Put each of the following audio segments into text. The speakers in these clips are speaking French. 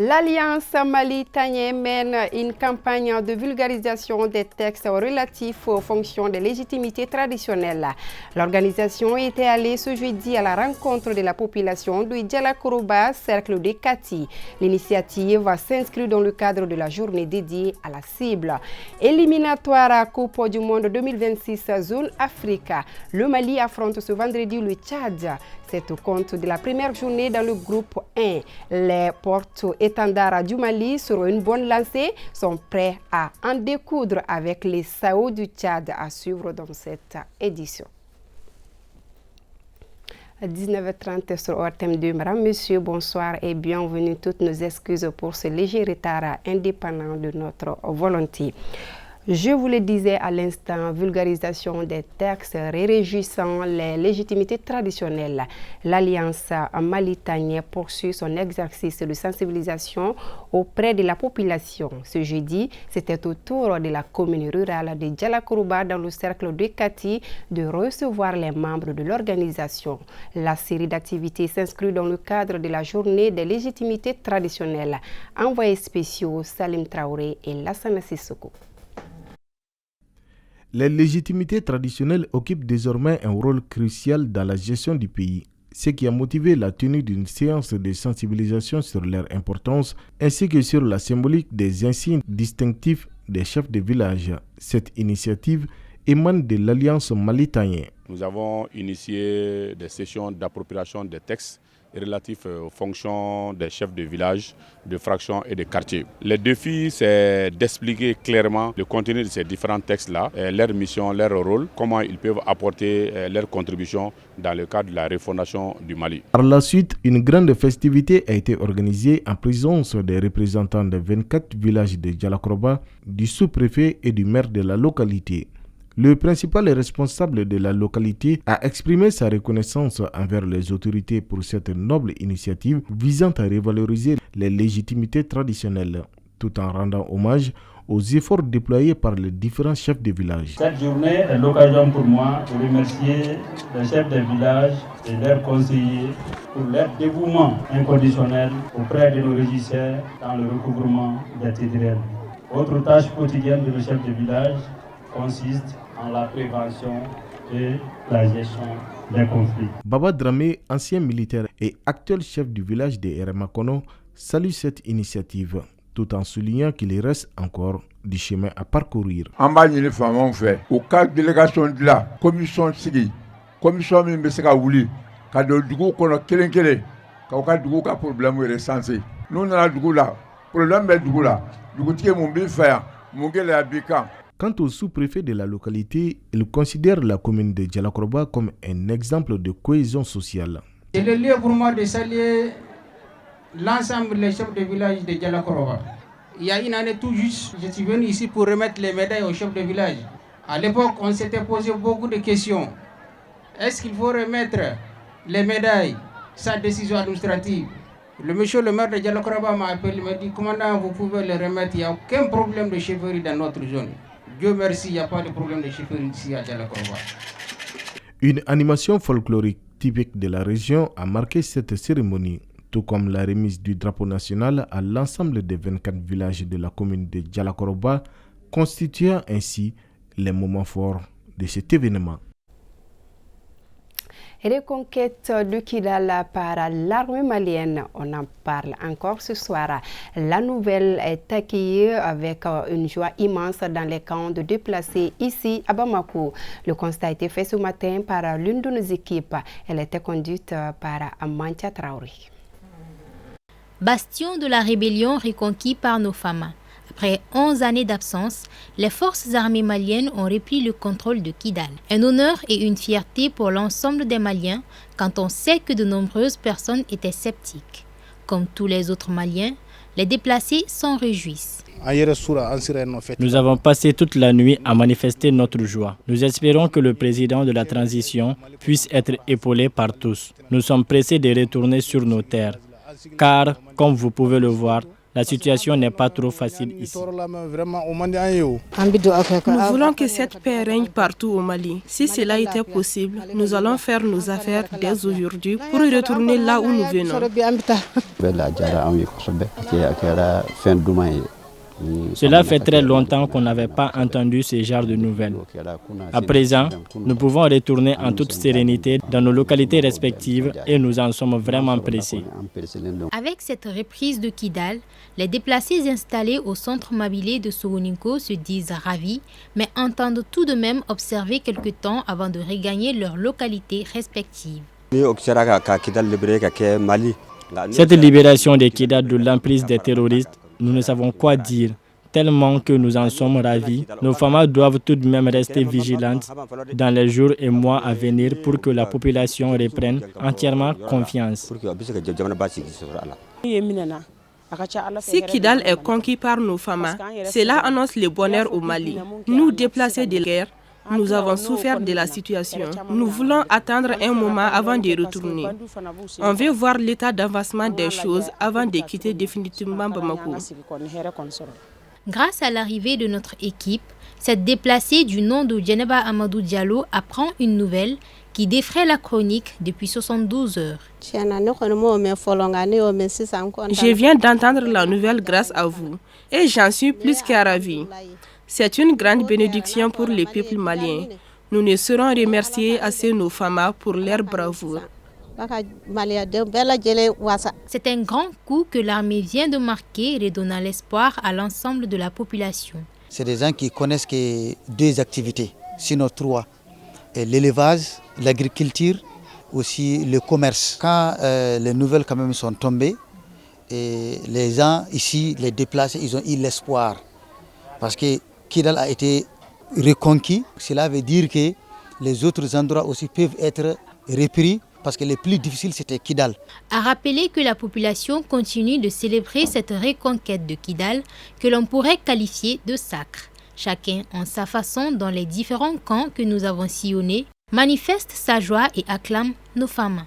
L'Alliance Mali-Tagné mène une campagne de vulgarisation des textes relatifs aux fonctions de légitimité traditionnelle. L'organisation était allée ce jeudi à la rencontre de la population du Djala-Koroba, cercle de Kati. L'initiative s'inscrit dans le cadre de la journée dédiée à la cible. Éliminatoire à Coupe du Monde 2026 Zone Afrique. Le Mali affronte ce vendredi le Tchad. C'est au compte de la première journée dans le groupe 1. Les porte-étendards du Mali seront une bonne lancée, sont prêts à en découdre avec les Sao du Tchad à suivre dans cette édition. À 19h30 sur thème 2. Madame, Monsieur, bonsoir et bienvenue. Toutes nos excuses pour ce léger retard indépendant de notre volonté. Je vous le disais à l'instant, vulgarisation des textes régissant les légitimités traditionnelles. L'Alliance Mali-Tagné poursuit son exercice de sensibilisation auprès de la population. Ce jeudi, c'était au tour de la commune rurale de Djala-Koroba dans le cercle de Kati de recevoir les membres de l'organisation. La série d'activités s'inscrit dans le cadre de la journée des légitimités traditionnelles. Envoyés spéciaux Salim Traoré et Lassana Sissoko. Les légitimités traditionnelles occupent désormais un rôle crucial dans la gestion du pays, ce qui a motivé la tenue d'une séance de sensibilisation sur leur importance ainsi que sur la symbolique des insignes distinctifs des chefs de village. Cette initiative émane de l'Alliance Mali-Tagné. Nous avons initié des sessions d'appropriation des textes relatifs aux fonctions des chefs de village, de fractions et de quartiers. Le défi, c'est d'expliquer clairement le contenu de ces différents textes-là, leur mission, leur rôle, comment ils peuvent apporter leur contribution dans le cadre de la refondation du Mali. Par la suite, une grande festivité a été organisée en présence des représentants des 24 villages de Djala-Koroba, du sous-préfet et du maire de la localité. Le principal responsable de la localité a exprimé sa reconnaissance envers les autorités pour cette noble initiative visant à revaloriser les légitimités traditionnelles, tout en rendant hommage aux efforts déployés par les différents chefs de village. Cette journée est l'occasion pour moi de remercier les chefs de village et leurs conseillers pour leur dévouement inconditionnel auprès de nos régisseurs dans le recouvrement des TDL. Autre tâche quotidienne de nos chefs de village consiste en la prévention et la gestion des conflits. Baba Dramé, ancien militaire et actuel chef du village de Eremakono, salue cette initiative, tout en soulignant qu'il reste encore du chemin à parcourir. En bas, il faut faire au cas de délégation de la commission Sigi, commission Mbeseka Wouli, quand le Dougou qu'on kele, quand le Dougou a problème recensé. Nous on a Dougou là, problème est Dougou là, Dougou qui est mon bifère, mon gars est Abika. Quant au sous-préfet de la localité, il considère la commune de Djala-Koroba comme un exemple de cohésion sociale. C'est le lieu pour moi de saluer l'ensemble des chefs de village de Djala-Koroba. Il y a une année tout juste, je suis venu ici pour remettre les médailles aux chefs de village. À l'époque, on s'était posé beaucoup de questions. Est-ce qu'il faut remettre les médailles sans décision administrative? Le monsieur le maire de Djala-Koroba m'a appelé, il m'a dit, commandant, vous pouvez les remettre, il n'y a aucun problème de chefferie dans notre zone. Dieu merci, il n'y a pas de problème de chefferie ici à Djala-Koroba. Une animation folklorique typique de la région a marqué cette cérémonie, tout comme la remise du drapeau national à l'ensemble des 24 villages de la commune de Djala-Koroba, constituant ainsi les moments forts de cet événement. Reconquête de Kidal par l'armée malienne, on en parle encore ce soir. La nouvelle est accueillie avec une joie immense dans les camps de déplacés ici à Bamako. Le constat a été fait ce matin par l'une de nos équipes. Elle était conduite par Amantia Traoré. Bastion de la rébellion reconquis par nos femmes. Après 11 années d'absence, les forces armées maliennes ont repris le contrôle de Kidal. Un honneur et une fierté pour l'ensemble des Maliens quand on sait que de nombreuses personnes étaient sceptiques. Comme tous les autres Maliens, les déplacés s'en réjouissent. Nous avons passé toute la nuit à manifester notre joie. Nous espérons que le président de la transition puisse être épaulé par tous. Nous sommes pressés de retourner sur nos terres, car, comme vous pouvez le voir, La situation n'est pas trop facile ici. Nous voulons que cette paix règne partout au Mali. Si cela était possible, nous allons faire nos affaires dès aujourd'hui pour retourner là où nous venons. Cela fait très longtemps qu'on n'avait pas entendu ce genre de nouvelles. À présent, nous pouvons retourner en toute sérénité dans nos localités respectives et nous en sommes vraiment pressés. Avec cette reprise de Kidal, les déplacés installés au centre mobilier de Sogoninko se disent ravis, mais entendent tout de même observer quelque temps avant de regagner leurs localités respectives. Cette libération de Kidal de l'emprise des terroristes, nous ne savons quoi dire, tellement que nous en sommes ravis. Nos femmes doivent tout de même rester vigilantes dans les jours et mois à venir pour que la population reprenne entièrement confiance. Si Kidal est conquis par nos femmes, cela annonce le bonheur au Mali. Nous, déplacés de guerre, nous avons souffert de la situation. Nous voulons attendre un moment avant de retourner. On veut voir l'état d'avancement des choses avant de quitter définitivement Bamako. Grâce à l'arrivée de notre équipe, cette déplacée du nom de Djeneba Amadou Diallo apprend une nouvelle qui défraie la chronique depuis 72 heures. Je viens d'entendre la nouvelle grâce à vous et j'en suis plus que ravie. C'est une grande bénédiction pour le peuple malien. Nous ne saurons remercier assez nos femmes pour leur bravoure. C'est un grand coup que l'armée vient de marquer, redonnant l'espoir à l'ensemble de la population. C'est des gens qui connaissent que deux activités, sinon trois. L'élevage, l'agriculture, aussi le commerce. Quand les nouvelles quand même sont tombées, et les gens ici, les déplacés, ils ont eu l'espoir. Parce que Kidal a été reconquis. Cela veut dire que les autres endroits aussi peuvent être repris parce que le plus difficile c'était Kidal. À rappeler que la population continue de célébrer cette reconquête de Kidal que l'on pourrait qualifier de sacre. Chacun en sa façon dans les différents camps que nous avons sillonnés manifeste sa joie et acclame nos femmes.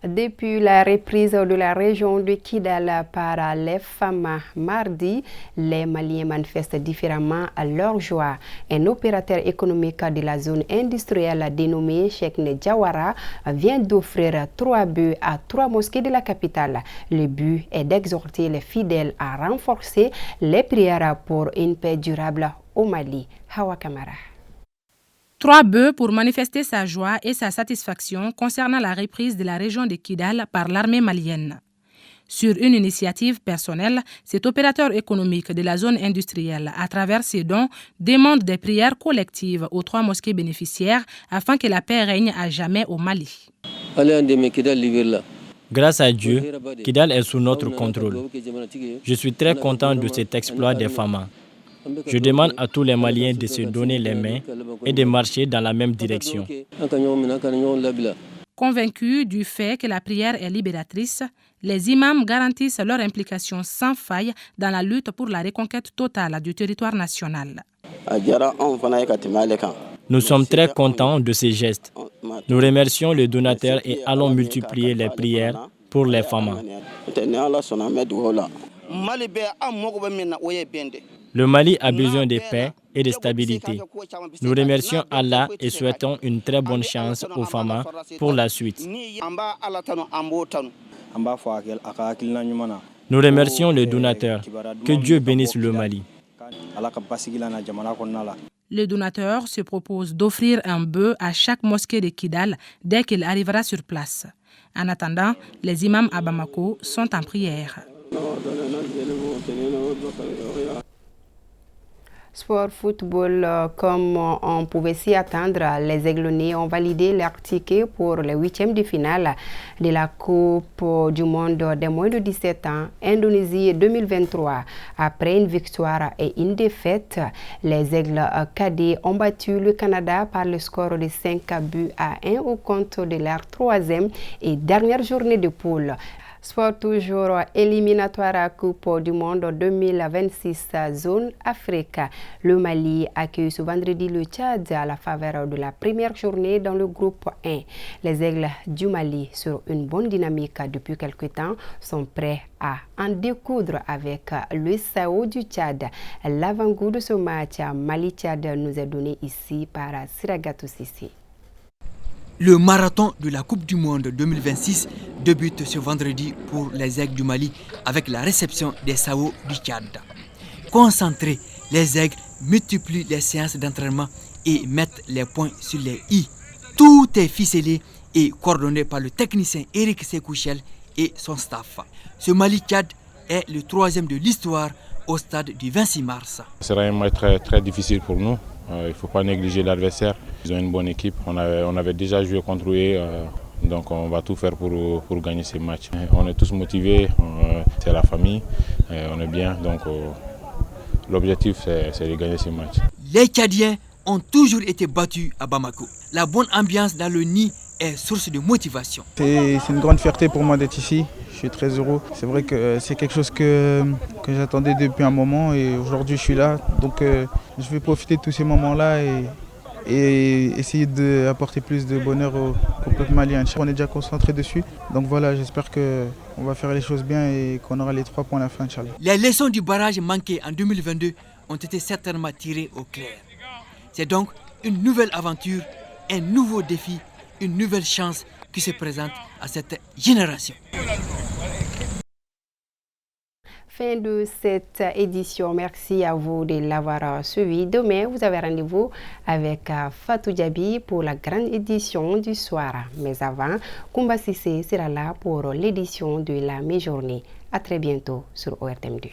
Depuis la reprise de la région de Kidal par les femmes mardi, les Maliens manifestent différemment leur joie. Un opérateur économique de la zone industrielle dénommé Cheikhne Diawara vient d'offrir 3 buts à 3 mosquées de la capitale. Le but est d'exhorter les fidèles à renforcer les prières pour une paix durable au Mali. Hawa Kamara. 3 bœufs pour manifester sa joie et sa satisfaction concernant la reprise de la région de Kidal par l'armée malienne. Sur une initiative personnelle, cet opérateur économique de la zone industrielle, à travers ses dons, demande des prières collectives aux 3 mosquées bénéficiaires afin que la paix règne à jamais au Mali. Grâce à Dieu, Kidal est sous notre contrôle. Je suis très content de cet exploit des femmes. Je demande à tous les Maliens de se donner les mains et de marcher dans la même direction. Convaincus du fait que la prière est libératrice, les imams garantissent leur implication sans faille dans la lutte pour la reconquête totale du territoire national. Nous sommes très contents de ces gestes. Nous remercions les donateurs et allons multiplier les prières pour les femmes. Le Mali a besoin de paix et de stabilité. Nous remercions Allah et souhaitons une très bonne chance aux femmes pour la suite. Nous remercions les donateurs. Que Dieu bénisse le Mali. Le donateur se propose d'offrir un bœuf à chaque mosquée de Kidal dès qu'il arrivera sur place. En attendant, les imams à Bamako sont en prière. Sport football, comme on pouvait s'y attendre, les Aiglonnais ont validé leur ticket pour les 8e de finale de la Coupe du Monde des moins de 17 ans, Indonésie 2023. Après une victoire et une défaite, les Aigles cadets ont battu le Canada par le score de 5 buts à 1 au compte de leur 3e et dernière journée de poule. Sport toujours, éliminatoire à Coupe du Monde 2026 zone Afrique. Le Mali accueille ce vendredi le Tchad à la faveur de la première journée dans le groupe 1. Les Aigles du Mali, sur une bonne dynamique depuis quelque temps, sont prêts à en découdre avec le SAO du Tchad. L'avant-goût de ce match Mali-Tchad nous est donné ici par Siragatou Sissi. Le marathon de la Coupe du Monde 2026 débute ce vendredi pour les Aigles du Mali avec la réception des SAO du Tchad. Concentrés, les Aigles multiplient les séances d'entraînement et mettent les points sur les i. Tout est ficelé et coordonné par le technicien Eric Sekouchel et son staff. Ce Mali-Tchad est le 3e de l'histoire au stade du 26 mars. Ce sera un match très difficile pour nous. Il ne faut pas négliger l'adversaire. Ils ont une bonne équipe. On avait déjà joué contre eux, donc on va tout faire pour gagner ces matchs. On est tous motivés, c'est la famille, on est bien, donc l'objectif c'est de gagner ces matchs. Les Tchadiens ont toujours été battus à Bamako. La bonne ambiance dans le nid est source de motivation. C'est une grande fierté pour moi d'être ici. Je suis très heureux. C'est vrai que c'est quelque chose que j'attendais depuis un moment et aujourd'hui je suis là. Donc je vais profiter de tous ces moments-là et essayer d'apporter plus de bonheur au peuple malien. On est déjà concentré dessus. Donc voilà, j'espère qu'on va faire les choses bien et qu'on aura les 3 points à la fin, Inch'Allah. Les leçons du barrage manqué en 2022 ont été certainement tirées au clair. C'est donc une nouvelle aventure, un nouveau défi, une nouvelle chance qui se présente à cette génération. Fin de cette édition. Merci à vous de l'avoir suivi. Demain, vous avez rendez-vous avec Fatou Diaby pour la grande édition du soir. Mais avant, Koumba Sissé sera là pour l'édition de la mi-journée. À très bientôt sur ORTM2.